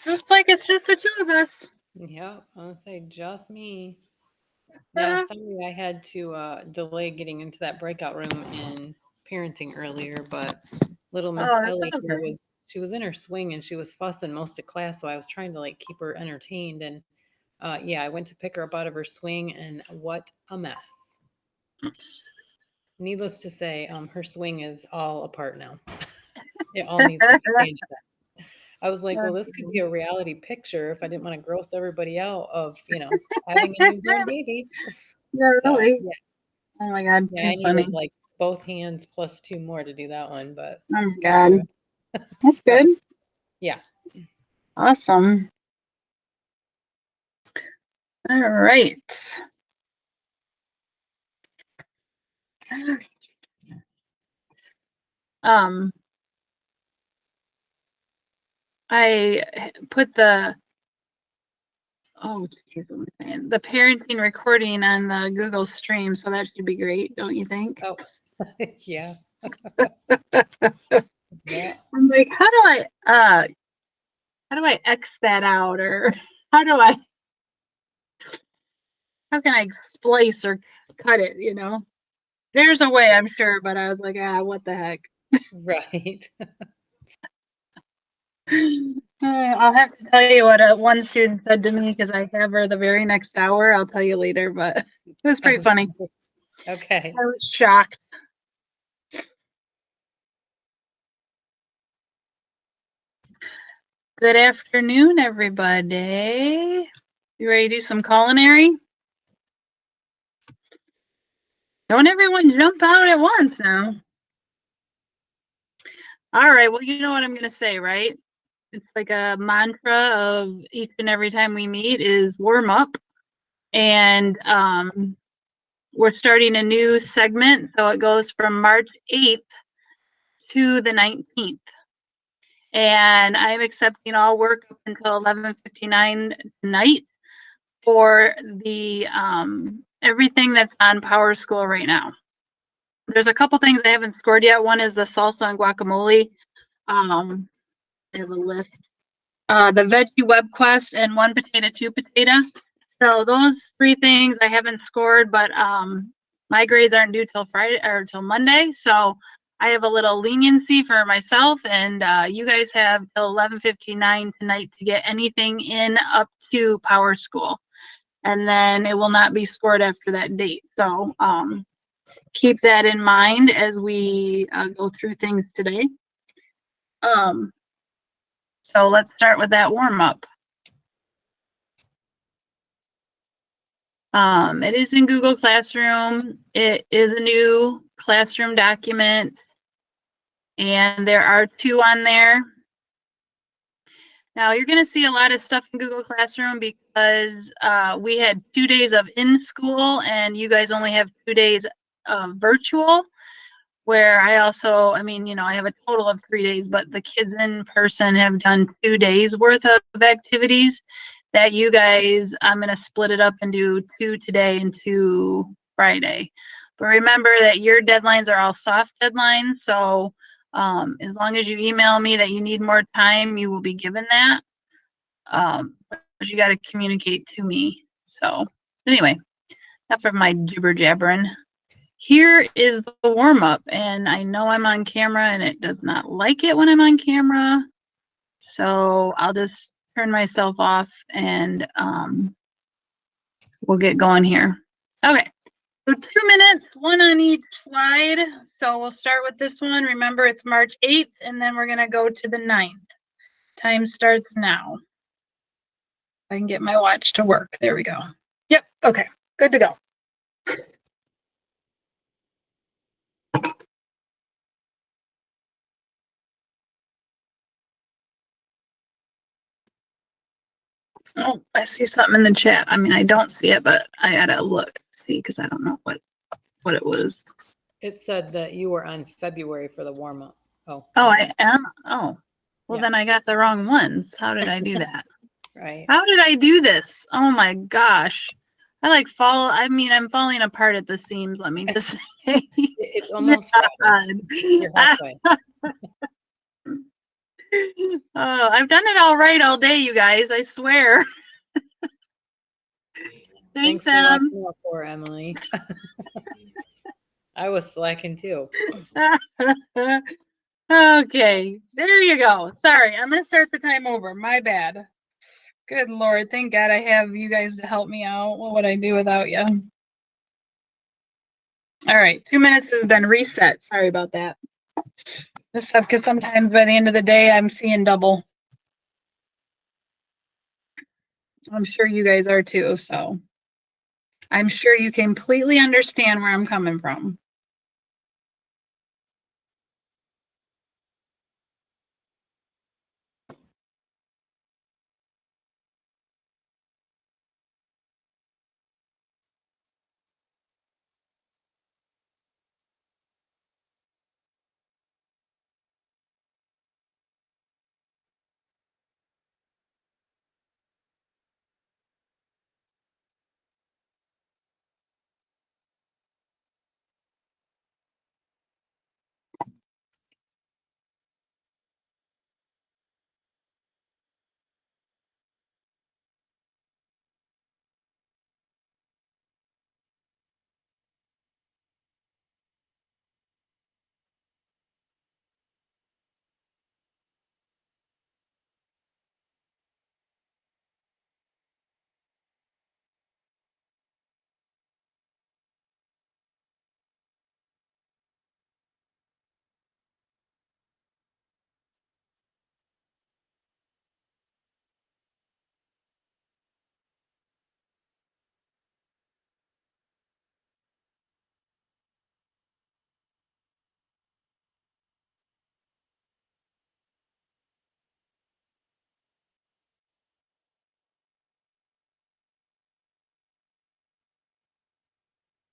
Just like it's just the two of us. Yep, I'll say just me. Yeah, Uh, sorry I had to delay getting into that breakout room in parenting earlier, but little Miss oh, Ellie that's here okay. she was in her swing and she was fussing most of class, so I was trying to like keep her entertained and yeah, I went to pick her up out of her swing and what a mess. Needless to say, her swing is all apart now. It all needs to be changed. I was like, well, That's this could be funny. a reality picture if I didn't want to gross everybody out of, having a newborn baby. Yeah, So really. yeah, Oh my God, yeah, too I needed funny. like both hands plus two more to do that one, but Oh my got through God, it. that's So good. yeah. Awesome. All right. Um, I put geez, what am I saying? The parenting recording on the Google Stream, so that should be great, don't you think? Oh, yeah, yeah. I'm like, how do I X that out, or how do I how can I splice or cut it? There's a way, I'm sure, but I was like, what the heck. Right. I'll have to tell you what one student said to me because I have her the very next hour. I'll tell you later, but it was pretty funny. Okay. I was shocked. Good afternoon, everybody. You ready to do some culinary? Don't everyone jump out at once now. All right, well, you know what I'm going to say, right? It's like a mantra of each and every time we meet is warm up. And we're starting a new segment. So it goes from March 8th to the 19th. And I'm accepting all work up until 11:59 tonight for the everything that's on Power School right now. There's a couple things I haven't scored yet. One is the salsa and guacamole. I have a list. The veggie web quest and one potato, two potato. So those three things I haven't scored, but my grades aren't due till Friday or till Monday. So I have a little leniency for myself, and you guys have till 11:59 tonight to get anything in up to Power School, and then it will not be scored after that date. So keep that in mind as we go through things today. So let's start with that warm up. It is in Google Classroom. It is a new classroom document, and there are two on there. Now you're going to see a lot of stuff in Google Classroom because we had 2 days of in school, and you guys only have 2 days of virtual. Where I also, I have a total of 3 days, but the kids in person have done 2 days worth of activities that you guys, I'm going to split it up and do 2 today and 2 Friday. But remember that your deadlines are all soft deadlines. So as long as you email me that you need more time, you will be given that. But you got to communicate to me. So anyway, enough of my jibber jabbering. Here is the warm up, and I know I'm on camera and it does not like it when I'm on camera. So I'll just turn myself off and we'll get going here. Okay, so 2 minutes, one on each slide. So we'll start with this one. Remember, it's March 8th, and then we're going to go to the 9th. Time starts now. I can get my watch to work. There we go. Yep, okay, good to go. Oh, I see something in the chat. I don't see it, but I gotta look, see, because I don't know what it was. It said that you were on February for the warm up. Oh, I am? Oh, well, yeah. then I got the wrong ones. How did I do that? Right. How did I do this? Oh my gosh. I'm falling apart at the seams, let me just say. It's almost Friday. You're halfway. Oh, I've done it all right all day, you guys. I swear. Thanks, Thanks for Em. watching out for Emily. I was slacking too. Okay, there you go. Sorry, I'm gonna start the time over. My bad. Good Lord, thank God I have you guys to help me out. What would I do without you? All right, 2 minutes has been reset. Sorry about that. This stuff, because sometimes by the end of the day, I'm seeing double. I'm sure you guys are too, so I'm sure you completely understand where I'm coming from.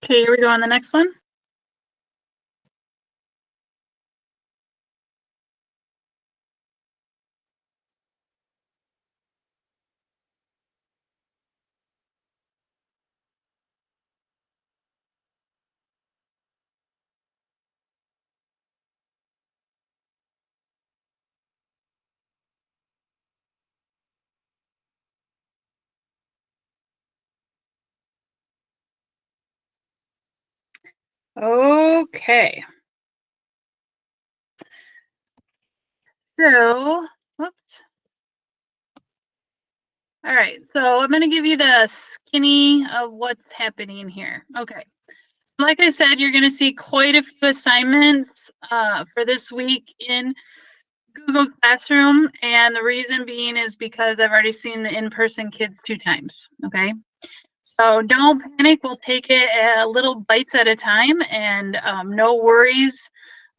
Okay, here we go on the next one. Okay. So, whoops. All right, so I'm going to give you the skinny of what's happening here. Okay. Like I said, you're going to see quite a few assignments for this week in Google Classroom. And the reason being is because I've already seen the in-person kids 2 times. Okay. So don't panic. We'll take it little bites at a time and no worries.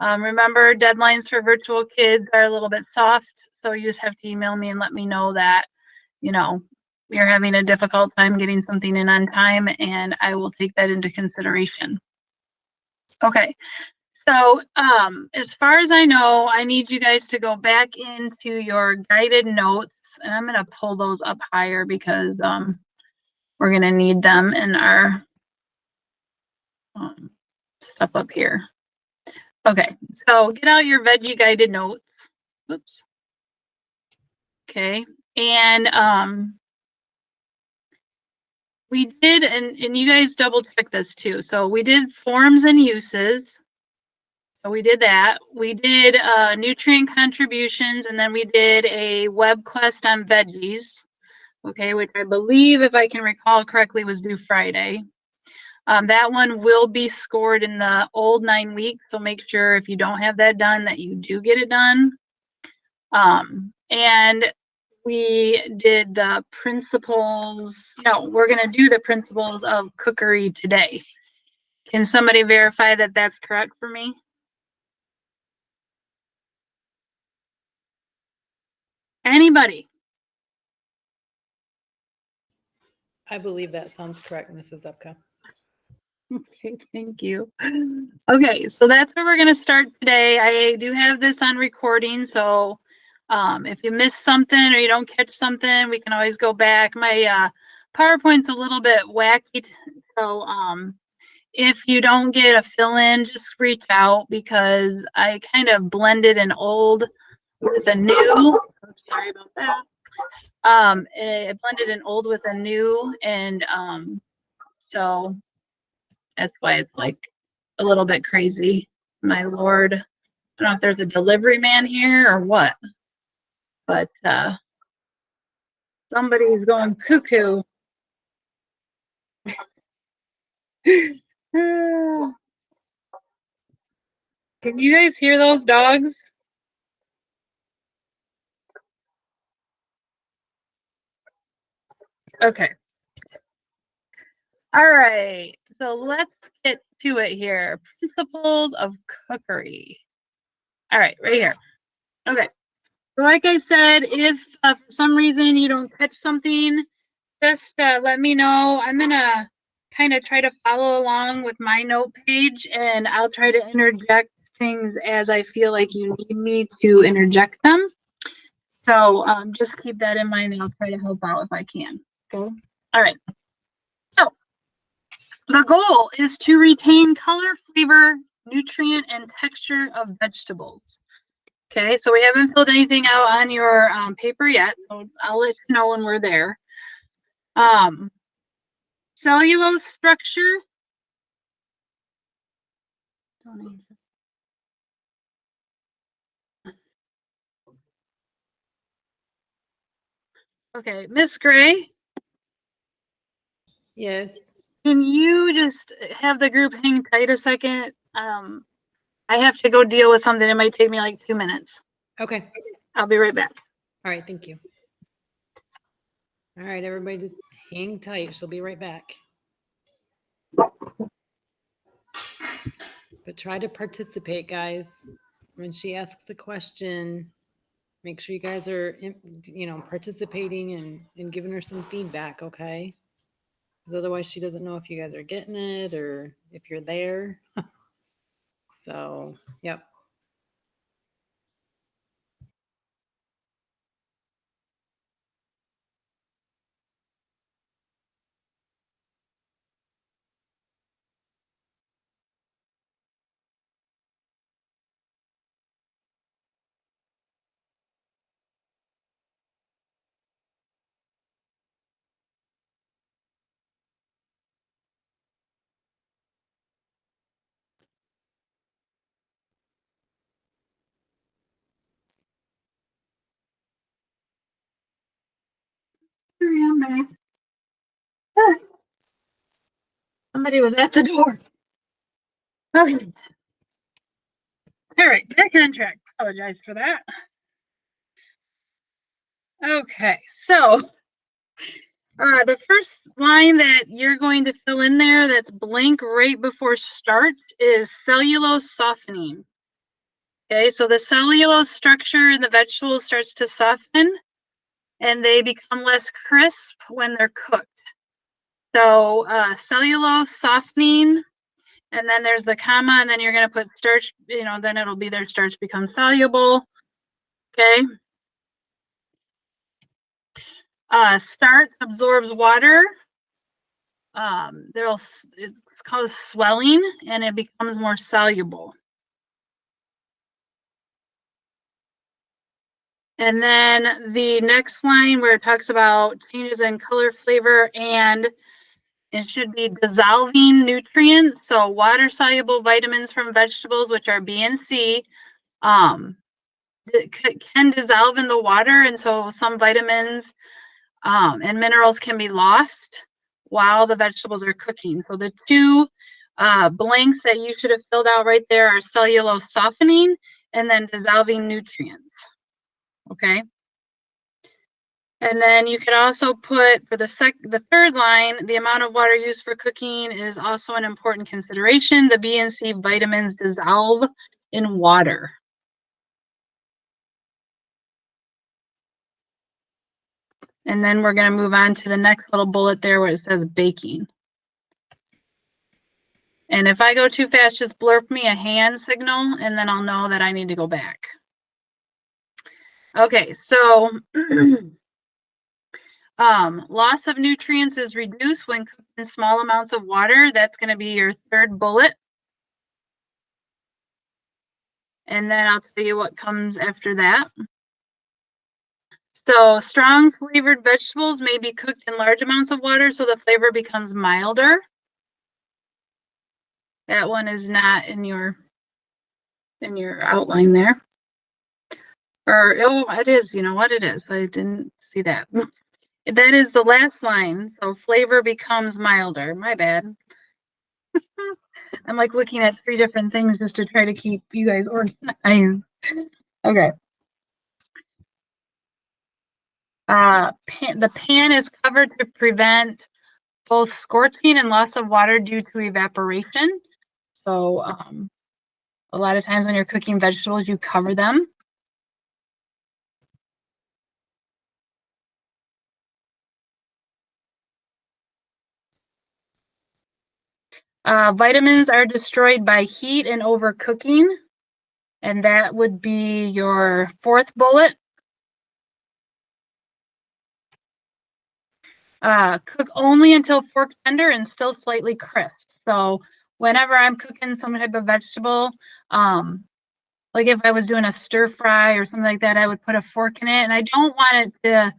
Remember, deadlines for virtual kids are a little bit soft. So you just have to email me and let me know that, you know, you're having a difficult time getting something in on time, and I will take that into consideration. Okay. So as far as I know, I need you guys to go back into your guided notes, and I'm going to pull those up higher because we're going to need them in our stuff up here. Okay, so get out your veggie guided notes. Oops. Okay, and we did, and you guys double check this too. So we did forms and uses. So we did that. We did nutrient contributions, and then we did a web quest on veggies. Okay, which I believe, if I can recall correctly, was due Friday. That one will be scored in the old 9 weeks, so make sure if you don't have that done that you do get it done. And we did the principles. No, we're going to do the principles of cookery today. Can somebody verify that that's correct for me? Anybody? I believe that sounds correct, Mrs. Upka. Okay, thank you. Okay, so that's where we're going to start today. I do have this on recording, so if you miss something or you don't catch something, we can always go back. My PowerPoint's a little bit wacky, so if you don't get a fill-in, just reach out because I kind of blended an old with a new. Oops, sorry about that. It blended an old with a new, and so that's why it's like a little bit crazy. My lord, I don't know if there's a delivery man here or what, but somebody's going cuckoo. Can you guys hear those dogs? Okay. All right. So let's get to it here. Principles of Cookery. All right, right here. Okay. So like I said, if for some reason you don't catch something, just let me know. I'm going to kind of try to follow along with my note page, and I'll try to interject things as I feel like you need me to interject them. So just keep that in mind, and I'll try to help out if I can. Okay. All right. So the goal is to retain color, flavor, nutrient, and texture of vegetables. Okay, so we haven't filled anything out on your paper yet, so I'll let you know when we're there. Cellulose structure. Okay, Miss Gray, Yes. can you just have the group hang tight a second? I have to go deal with something. It might take me like 2 minutes. Okay. I'll be right back. All right. Thank you. All right, everybody just hang tight. She'll be right back. But try to participate, guys. When she asks a question, make sure you guys are, participating and giving her some feedback, okay? Because otherwise she doesn't know if you guys are getting it or if you're there. So, yep. Here I am, babe. Ah, somebody was at the door. Okay. All right, back on track. Apologize for that. Okay, so the first line that you're going to fill in there that's blank right before start is cellulose softening. Okay, so the cellulose structure in the vegetable starts to soften and they become less crisp when they're cooked. So cellulose softening, and then there's the comma, and then you're going to put starch, then it'll be their starch becomes soluble. Okay. Starch absorbs water. It's called swelling, and it becomes more soluble. And then the next line where it talks about changes in color, flavor, and it should be dissolving nutrients. So water soluble vitamins from vegetables, which are B and C, can dissolve in the water. And so some vitamins and minerals can be lost while the vegetables are cooking. So the two blanks that you should have filled out right there are cellulose softening and then dissolving nutrients. Okay. And then you could also put for the third line, the amount of water used for cooking is also an important consideration. The B and C vitamins dissolve in water. And then we're going to move on to the next little bullet there where it says baking. And if I go too fast, just blurb me a hand signal, and then I'll know that I need to go back. Okay, so loss of nutrients is reduced when cooked in small amounts of water. That's going to be your third bullet. And then I'll tell you what comes after that. So strong flavored vegetables may be cooked in large amounts of water so the flavor becomes milder. That one is not in your outline there. Or, oh, it is. You know what it is? I didn't see that. That is the last line. So flavor becomes milder. My bad. I'm like looking at 3 different things just to try to keep you guys organized. Okay. The pan is covered to prevent both scorching and loss of water due to evaporation. So a lot of times when you're cooking vegetables, you cover them. Vitamins are destroyed by heat and overcooking. And that would be your 4th bullet. Cook only until fork tender and still slightly crisp. So whenever I'm cooking some type of vegetable, like if I was doing a stir fry or something like that, I would put a fork in it. And I don't want it to,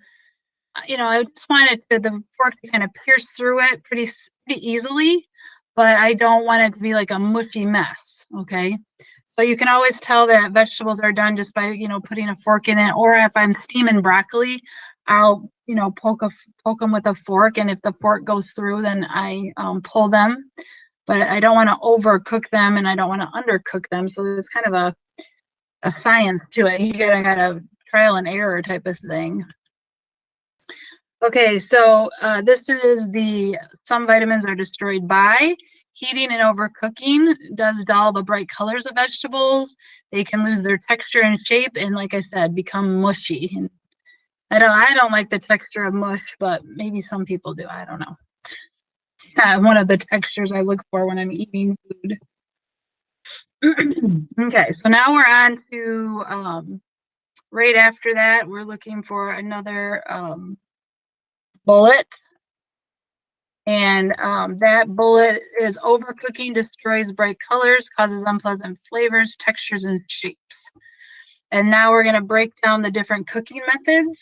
I just want it to, the fork to kind of pierce through it pretty easily, but I don't want it to be like a mushy mess, okay? So you can always tell that vegetables are done just by, putting a fork in it. Or if I'm steaming broccoli, I'll, poke them with a fork. And if the fork goes through, then I pull them. But I don't want to overcook them and I don't want to undercook them. So there's kind of a science to it. You gotta kind of trial and error type of thing. Okay, so this is some vitamins are destroyed by heating and overcooking does dull the bright colors of vegetables. They can lose their texture and shape, and like I said, become mushy. And I don't like the texture of mush, but maybe some people do. I don't know. It's not one of the textures I look for when I'm eating food. Okay, so now we're on to right after that, we're looking for another bullet. And that bullet is overcooking destroys bright colors, causes unpleasant flavors, textures, and shapes. And now we're going to break down the different cooking methods.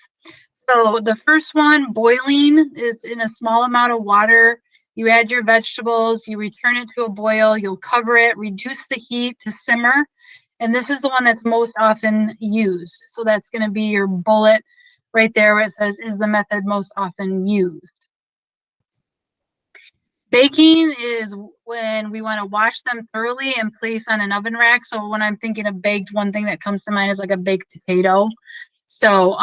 So the first one, boiling, is in a small amount of water. You add your vegetables, you return it to a boil, you'll cover it, reduce the heat to simmer. And this is the one that's most often used. So that's going to be your bullet right there where it says is the method most often used. Baking is when we want to wash them thoroughly and place on an oven rack. So when I'm thinking of baked, one thing that comes to mind is like a baked potato. So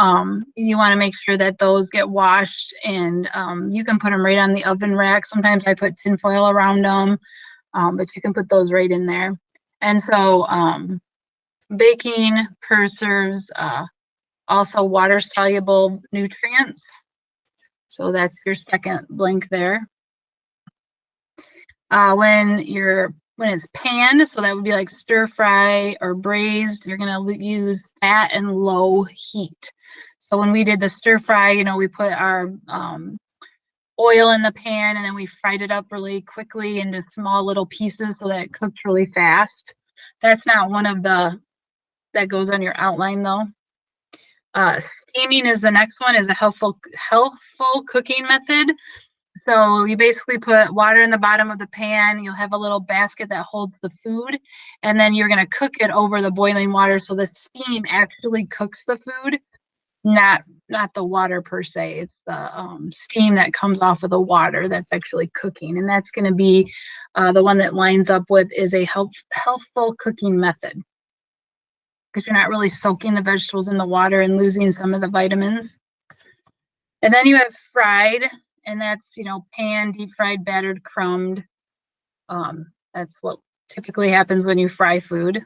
you want to make sure that those get washed, and you can put them right on the oven rack. Sometimes I put tinfoil around them, but you can put those right in there. And so baking preserves also water-soluble nutrients. So that's your second blank there. When it's panned, so that would be like stir fry or braised, you're gonna use fat and low heat. So when we did the stir fry, we put our oil in the pan and then we fried it up really quickly into small little pieces so that it cooked really fast. That's not one of the that goes on your outline though. Steaming is the next one, is a healthful cooking method. So you basically put water in the bottom of the pan. You'll have a little basket that holds the food, and then you're going to cook it over the boiling water so the steam actually cooks the food, not the water per se. It's the steam that comes off of the water that's actually cooking, and that's going to be the one that lines up with is a healthful cooking method, because you're not really soaking the vegetables in the water and losing some of the vitamins. And then you have fried, and that's, pan, deep fried, battered, crumbed. That's what typically happens when you fry food.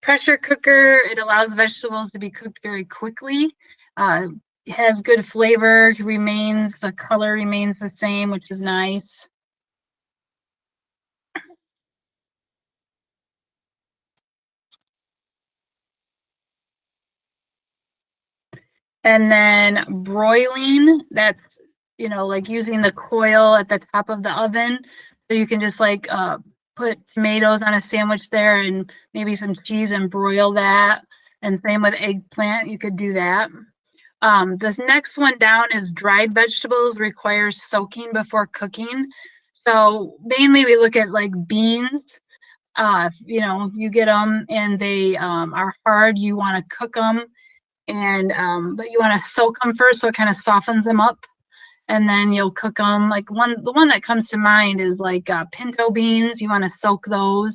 Pressure cooker, it allows vegetables to be cooked very quickly. It has good flavor, the color remains the same, which is nice. And then broiling, that's, like using the coil at the top of the oven. So you can just like put tomatoes on a sandwich there and maybe some cheese and broil that. And same with eggplant, you could do that. This next one down is dried vegetables requires soaking before cooking. So mainly we look at like beans. If you get them and they are hard, you want to cook them, and but you want to soak them first, so it kind of softens them up, and then you'll cook them. Like the one that comes to mind is like pinto beans. You want to soak those,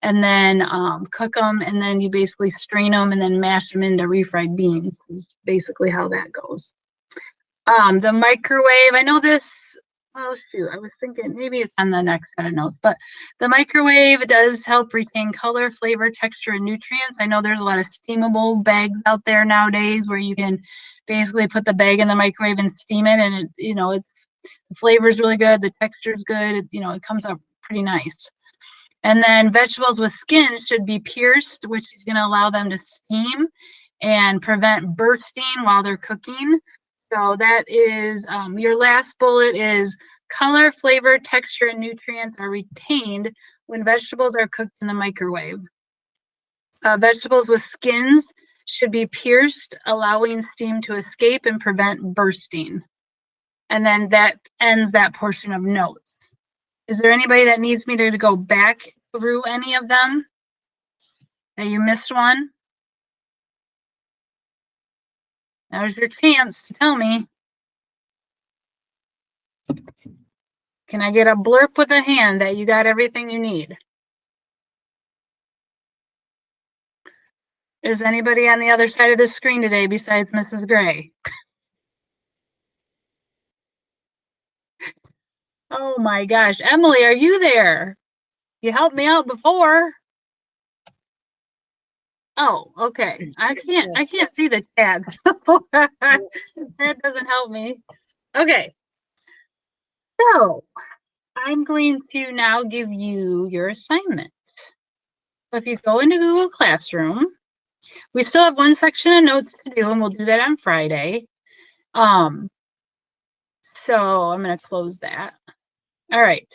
and then cook them, and then you basically strain them and then mash them into refried beans. Is basically how that goes. The microwave, I know this, oh shoot, I was thinking maybe it's on the next set of notes, but the microwave does help retain color, flavor, texture, and nutrients. I know there's a lot of steamable bags out there nowadays where you can basically put the bag in the microwave and steam it, and the flavor is really good, the texture is good, it comes out pretty nice. And then vegetables with skin should be pierced, which is going to allow them to steam and prevent bursting while they're cooking. So that is your last bullet is color, flavor, texture, and nutrients are retained when vegetables are cooked in the microwave. Vegetables with skins should be pierced, allowing steam to escape and prevent bursting. And then that ends that portion of notes. Is there anybody that needs me to go back through any of them? That you missed one? Now's your chance to tell me. Can I get a blurb with a hand that you got everything you need? Is anybody on the other side of the screen today besides Mrs. Gray? Oh my gosh. Emily, are you there? You helped me out before. Oh, okay. I can't see the chat. So that doesn't help me. Okay. So I'm going to now give you your assignment. So if you go into Google Classroom, we still have one section of notes to do, and we'll do that on Friday. So I'm going to close that. All right.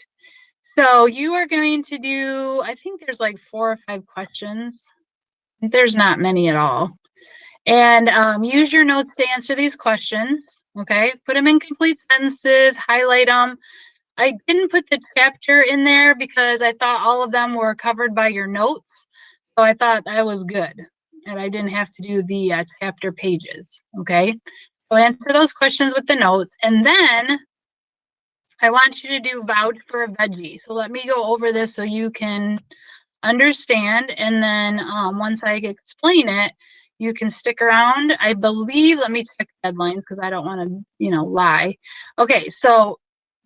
So you are going to do, I think there's like 4 or 5 questions. There's not many at all. And use your notes to answer these questions. Okay. Put them in complete sentences, highlight them. I didn't put the chapter in there because I thought all of them were covered by your notes. So I thought that was good. And I didn't have to do the chapter pages. Okay. So answer those questions with the notes. And then I want you to do vouch for a veggie. So let me go over this so you can understand. And then once I explain it, you can stick around. I believe, let me check deadlines because I don't want to, lie. Okay, so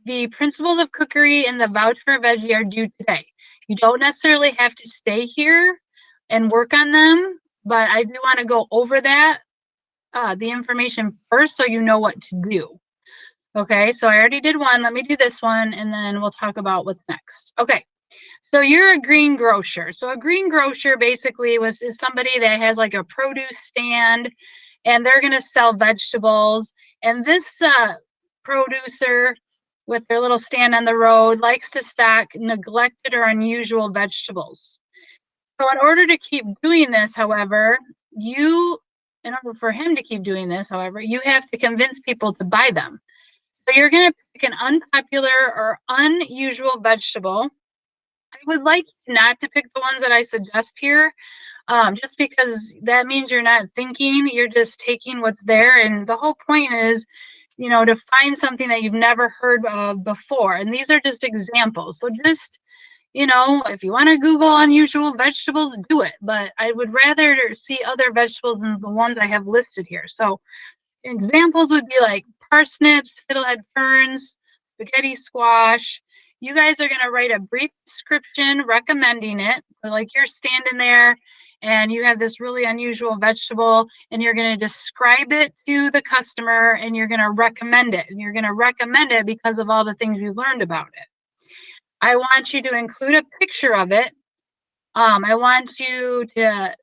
the Principles of Cookery and the Vouch for a Veggie are due today. You don't necessarily have to stay here and work on them, but I do want to go over that, the information first so you know what to do. Okay, so I already did one. Let me do this one, and then we'll talk about what's next. Okay, so you're a green grocer. So a green grocer basically is somebody that has like a produce stand, and they're going to sell vegetables. And this producer with their little stand on the road likes to stock neglected or unusual vegetables. So in order to keep doing this, however, in order for him to keep doing this, however, you have to convince people to buy them. So you're going to pick an unpopular or unusual vegetable. I would like not to pick the ones that I suggest here, just because that means you're not thinking, you're just taking what's there. And the whole point is, to find something that you've never heard of before. And these are just examples. So just, if you want to Google unusual vegetables, do it. But I would rather see other vegetables than the ones I have listed here. So examples would be like parsnips, fiddlehead ferns, spaghetti squash. You guys are going to write a brief description recommending it. So like you're standing there and you have this really unusual vegetable and you're going to describe it to the customer and you're going to recommend it. And you're going to recommend it because of all the things you learned about it. I want you to include a picture of it. I want you to,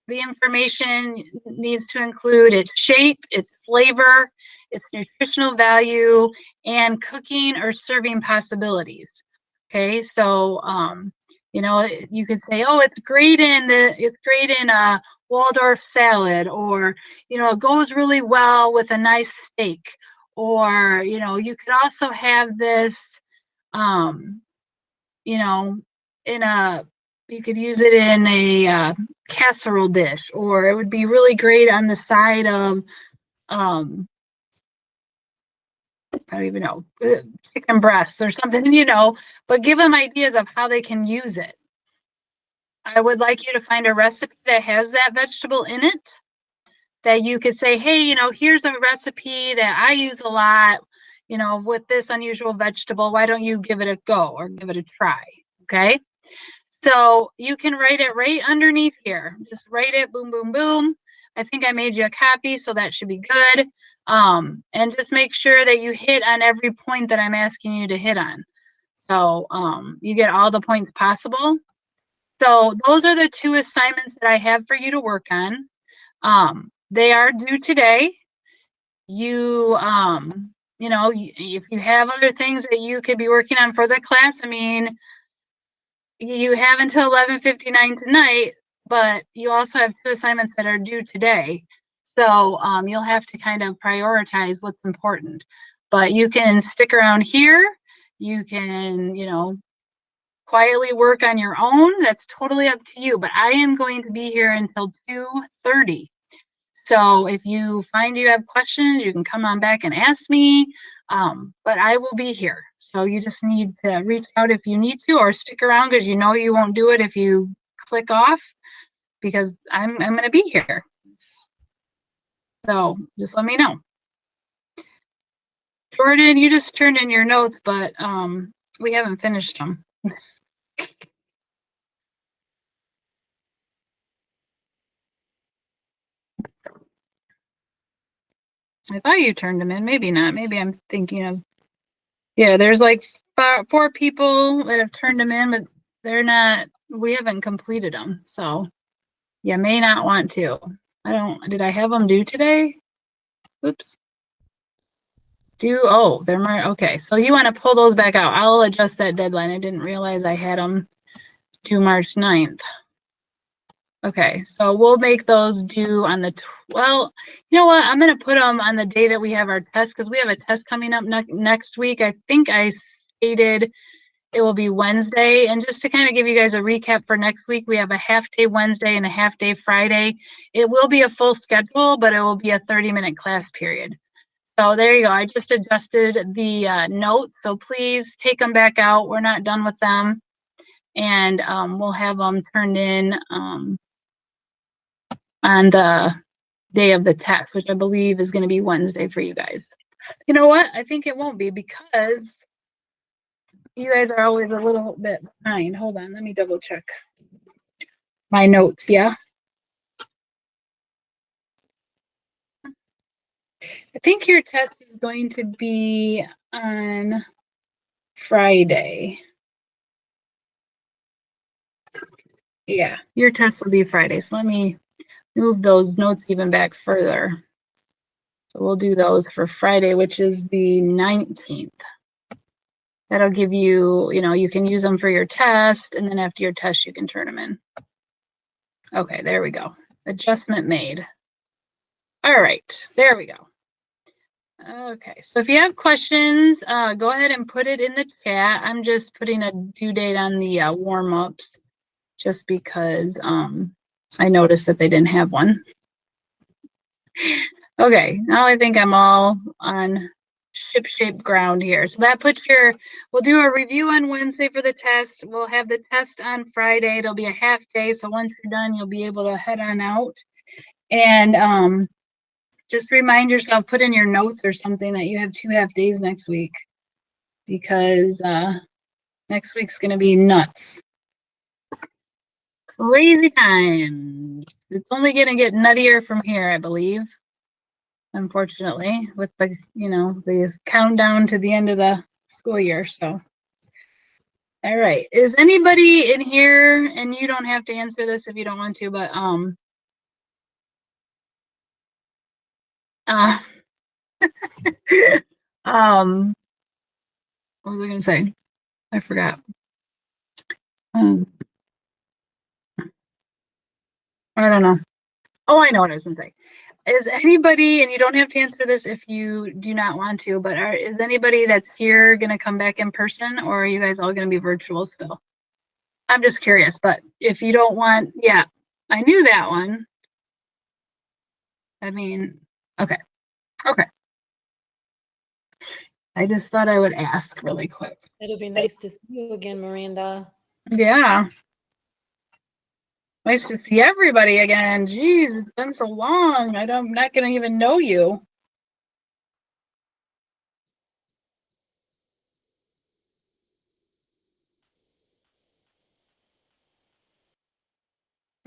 the information needs to include its shape, its flavor, its nutritional value, and cooking or serving possibilities. Okay, so You know, you could say, oh, it's great in a Waldorf salad, or, you know, it goes really well with a nice steak. Or, you know, you could also have this, you know, in a, you could use it in a casserole dish, or it would be really great on the side of, I don't even know, chicken breasts or something, you know, but give them ideas of how they can use it. I would like you to find a recipe that has that vegetable in it, that you could say, hey, you know, here's a recipe that I use a lot, you know, with this unusual vegetable. Why don't you give it a go or give it a try? Okay. So you can write it right underneath here. Just write it, boom, boom, boom. I think I made you a copy, so that should be good. And just make sure that you hit on every point that I'm asking you to hit on. So you get all the points possible. So those are the 2 assignments that I have for you to work on. They are due today. You know, if you have other things that you could be working on for the class, I mean, you have until 11:59 tonight, but you also have 2 assignments that are due today. So you'll have to kind of prioritize what's important. But you can stick around here. You can, you know, quietly work on your own. That's totally up to you. But I am going to be here until 2:30. So if you find you have questions, you can come on back and ask me. But I will be here. So you just need to reach out if you need to, or stick around, because you know you won't do it if you click off, because I'm going to be here. So just let me know. Jordan, you just turned in your notes, but we haven't finished them. I thought you turned them in. Maybe not. Maybe I'm thinking of, yeah, there's like 4 people that have turned them in, but they're not, we haven't completed them. So you may not want to. Did I have them due today? Oops. Oh, they're more, okay. So you want to pull those back out. I'll adjust that deadline. I didn't realize I had them due March 9th. Okay, so we'll make those due on the, well, you know what? I'm going to put them on the day that we have our test, because we have a test coming up next week. I think I stated it will be Wednesday. And just to kind of give you guys a recap for next week, we have a half day Wednesday and a half day Friday. It will be a full schedule, but it will be a 30-minute class period. So there you go. I just adjusted the notes. So please take them back out. We're not done with them. And we'll have them turned in on the day of the test, which I believe is going to be Wednesday for you guys. You know what? I think it won't be, because you guys are always a little bit behind. Hold on, let me double check my notes. Yeah. I think your test is going to be on Friday. Yeah, your test will be Friday. So let me move those notes even back further. So we'll do those for Friday, which is the 19th. That'll give you, you know, you can use them for your test, and then after your test, you can turn them in. Okay, there we go. Adjustment made. All right, there we go. Okay, so if you have questions, go ahead and put it in the chat. I'm just putting a due date on the warm-ups, just because I noticed that they didn't have one. Okay, now I think I'm all on ship-shape ground here. So that puts we'll do a review on Wednesday for the test. We'll have the test on Friday. It'll be a half day, so once you're done, you'll be able to head on out. And just remind yourself, put in your notes or something, that you have 2 half days next week, because next week's going to be nuts. Crazy times. It's only going to get nuttier from here, I believe. Unfortunately, with the, you know, the countdown to the end of the school year. So, all right. Is anybody in here, and you don't have to answer this if you don't want to, but what was I going to say? I forgot. I don't know. Oh, I know what I was going to say. Is anybody, and you don't have to answer this if you do not want to, but is anybody that's here going to come back in person, or are you guys all going to be virtual still? I'm just curious, but if you don't want, yeah, I knew that one. I mean, okay, okay. I just thought I would ask really quick. It'll be nice to see you again, Miranda. Yeah, nice to see everybody again. Jeez, it's been so long. I'm not going to even know you.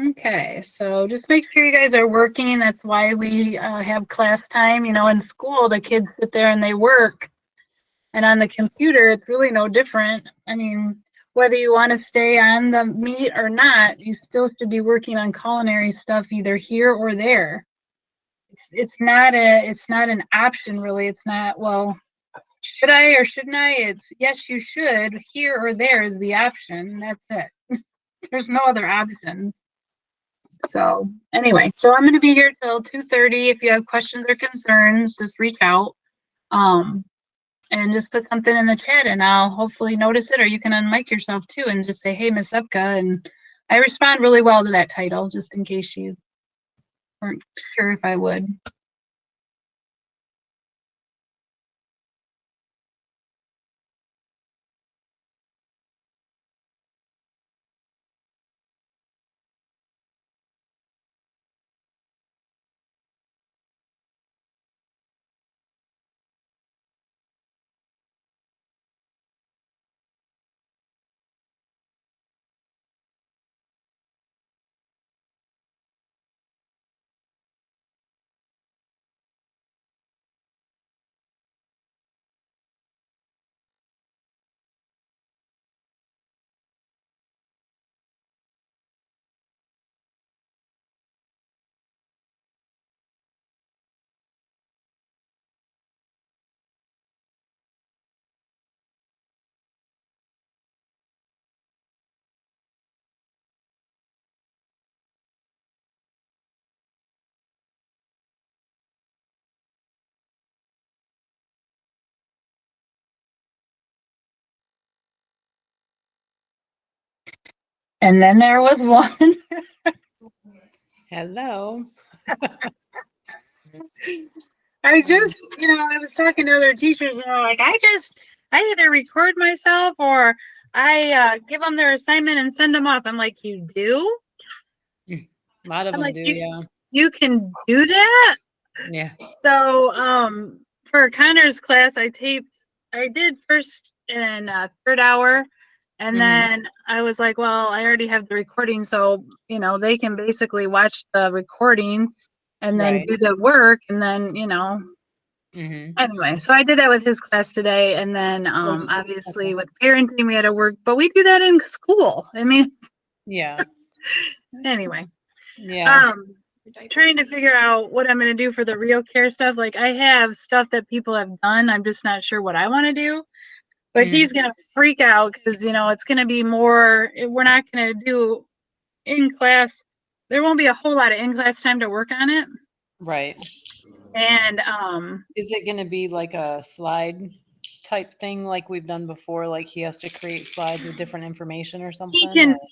Okay, so just make sure you guys are working. That's why we have class time. You know, in school, the kids sit there and they work. And on the computer, it's really no different. I mean, whether you want to stay on the meet or not, you still should be working on culinary stuff either here or there. It's not an option really. It's not, well, should I or shouldn't I? It's yes, you should. Here or there is the option. That's it. There's no other option. So anyway, so I'm going to be here till 2:30. If you have questions or concerns, just reach out. Um, and just put something in the chat and I'll hopefully notice it, or you can unmic yourself too and just say, hey, Miss Epka. And I respond really well to that title, just in case you weren't sure if I would. And then there was one. Hello. I just, I was talking to other teachers and they're like, I either record myself or I give them their assignment and send them off. I'm like, you do? A lot of I'm them like, do, yeah. you can do that? Yeah. So for Connor's class, I did first and third hour. And then I was like, well, I already have the recording. So, they can basically watch the recording and then Right. do the work. And then, anyway, so I did that with his class today. And then obviously with parenting, we had to work, but we do that in school. I mean, Yeah. anyway. Yeah. Trying to figure out what I'm going to do for the real care stuff. Like I have stuff that people have done. I'm just not sure what I want to do. But he's going to freak out because, it's going to be more, we're not going to do in class. There won't be a whole lot of in class time to work on it. Right. And Is it going to be like a slide type thing like we've done before? Like he has to create slides with different information or something?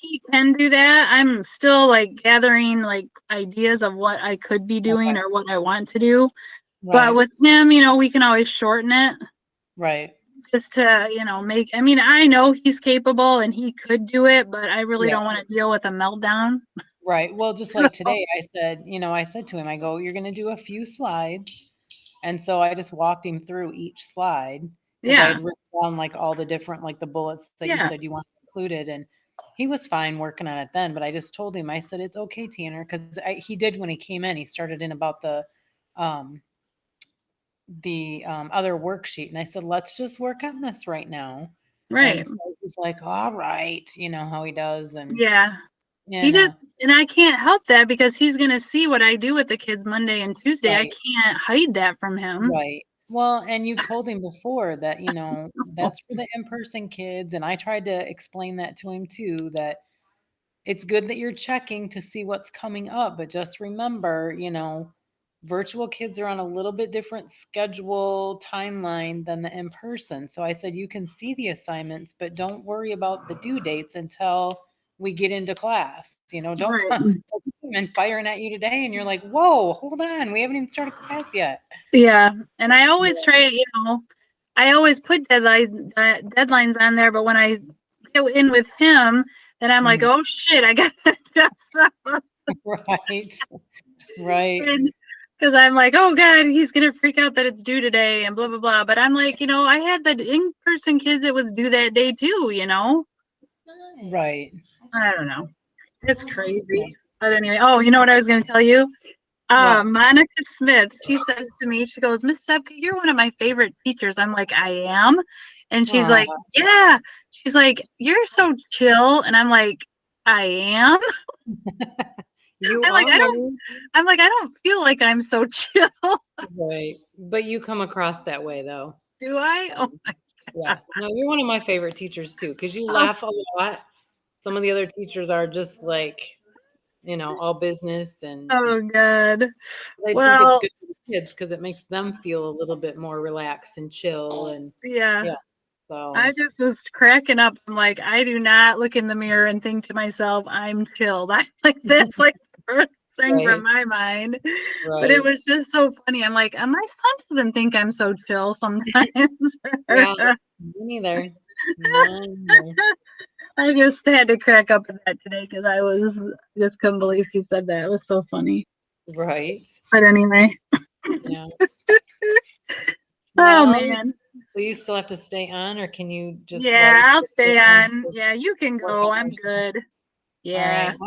he can do that. I'm still like gathering like ideas of what I could be doing or what I want to do. Right. But with him, we can always shorten it. Right. Just to, I know he's capable and he could do it, but I really don't want to deal with a meltdown. Right. Well, just like today, I said to him, I go, you're going to do a few slides. And so I just walked him through each slide because I had written down like all the different, like the bullets that you said you wanted included. And he was fine working on it then. But I just told him, I said, it's okay, Tanner, because he did when he came in, he started in about um, the other worksheet. And I said, let's just work on this right now. Right. And so he's like, all right, you know how he does. And he just, and I can't help that because he's going to see what I do with the kids Monday and Tuesday. I can't hide that from him. Right. Well, and you've told him before that, that's for the in-person kids. And I tried to explain that to him too, that it's good that you're checking to see what's coming up, but just remember, virtual kids are on a little bit different schedule timeline than the in-person. So I said, you can see the assignments, but don't worry about the due dates until we get into class. Don't Right. come and firing at you today and you're like, whoa, hold on, we haven't even started class yet. Yeah. And I always try, I always put deadlines on there, but when I get in with him, then I'm like, oh shit, I got that. Right. Right. Because I'm like, oh God, he's gonna freak out that it's due today and blah blah blah. But I'm like, I had the in-person kids that was due that day too, Right. I don't know. It's crazy. But anyway, you know what I was gonna tell you? What? Monica Smith, she says to me, she goes, Miss Sebke, you're one of my favorite teachers. I'm like, I am. And she's like, yeah. She's like, you're so chill. And I'm like, I am. I'm like, I don't feel like I'm so chill. Right. But you come across that way though. Do I? Oh my God. Yeah. No, you're one of my favorite teachers too, because you laugh a lot. Some of the other teachers are just like, all business and Oh God. I think it's good for the kids because it makes them feel a little bit more relaxed and chill and yeah. So I just was cracking up. I'm like, I do not look in the mirror and think to myself, I'm chilled. That's like the first thing from my mind. Right. But it was just so funny. I'm like, my son doesn't think I'm so chill sometimes. Yeah, me neither. I just had to crack up at that today because I just couldn't believe she said that. It was so funny. Right. But anyway. Yeah. Oh man. So you still have to stay on, or can you just? Yeah, I'll stay on. Yeah, you can go. I'm good. Yeah. Right.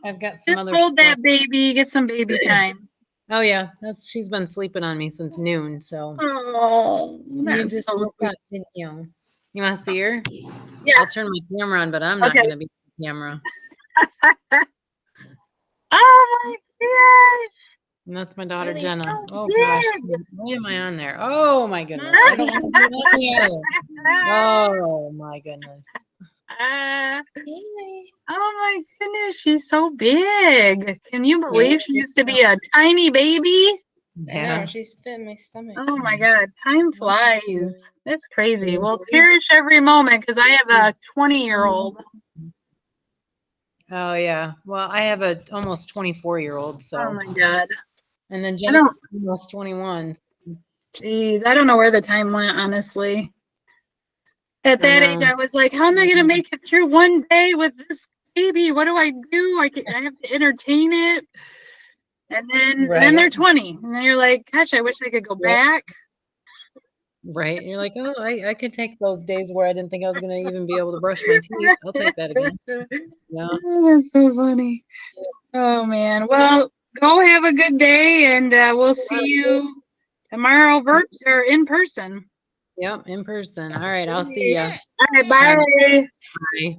I've got some just other hold stuff. that baby. Get some baby time. Oh yeah, she's been sleeping on me since noon. So. Oh, you just so got, didn't you? You want to see her? Yeah. I'll turn my camera on, but I'm not going to be on the camera. Oh my gosh. And that's my daughter Jenna. Oh gosh, why am I on there? Oh my goodness, I don't want to be on here. Oh my goodness. Oh my goodness, she's so big. Can you believe she used to be a tiny baby? Yeah, she's fit in my stomach. Oh my God, time flies. It's crazy. Well, cherish every moment because I have a 20-year-old. Oh yeah. Well, I have a almost 24-year-old. So. Oh my God. And then Jenna's almost 21. Geez, I don't know where the time went, honestly. At that age, I was like, how am I going to make it through one day with this baby? What do I do? I have to entertain it. And then they're 20. And then you're like, gosh, I wish I could go back. Right. You're like, oh, I could take those days where I didn't think I was going to even be able to brush my teeth. I'll take that again. Yeah. Oh, that's so funny. Oh, man. Well, go have a good day, and we'll see you tomorrow or in person. Yep, in person. All right, I'll see you. All right, bye. Bye.